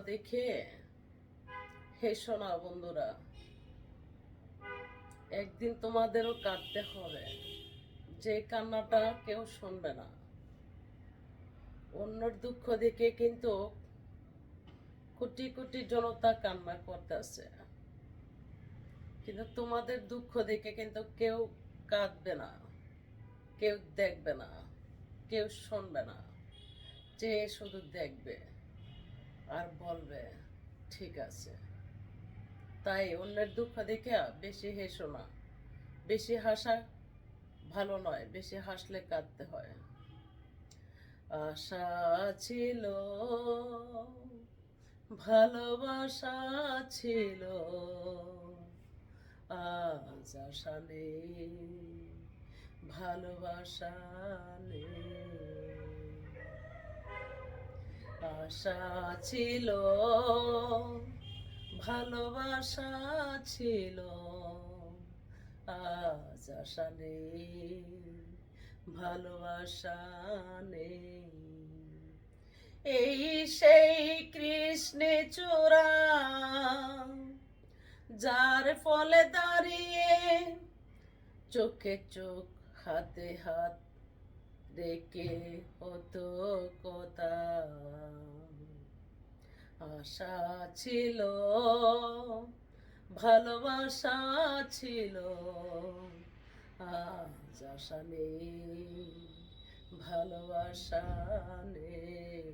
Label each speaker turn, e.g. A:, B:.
A: দেখে হেসো না বন্ধুরা, একদিন তোমাদেরও কাঁদতে হবে। যে কান্নাটা কেউ শুনবে না। অন্যের দুঃখ দেখে কিন্তু কোটি কোটি জনতা কান্না করতেছে, কিন্তু তোমাদের দুঃখ দেখে কিন্তু কেউ কাঁদবে না, কেউ দেখবে না, কেউ শুনবে না। যে শুধু দেখবে আর বলবে ঠিক আছে। তাই অন্যের দুঃখ দেখে বেশি হেসো না। বেশি হাসা ভালো নয়, বেশি হাসলে কাঁদতে হয়। আশা ছিল, ভালোবাসা ছিল, আজ আশা নেই, ভালোবাসা নেই। আশা ছিল, ভালোবাসা ছিল, আজ আশা নেই, ভালোবাসা নেই। এই সেই কৃষ্ণে চূড়া, যার ফলে দাঁড়িয়ে চোখে চোখ হাতে হাত রেখে হতো কথা। আশা ছিল, ভালোবাসা ছিল, আজ আশা নেই, ভালোবাসা নেই।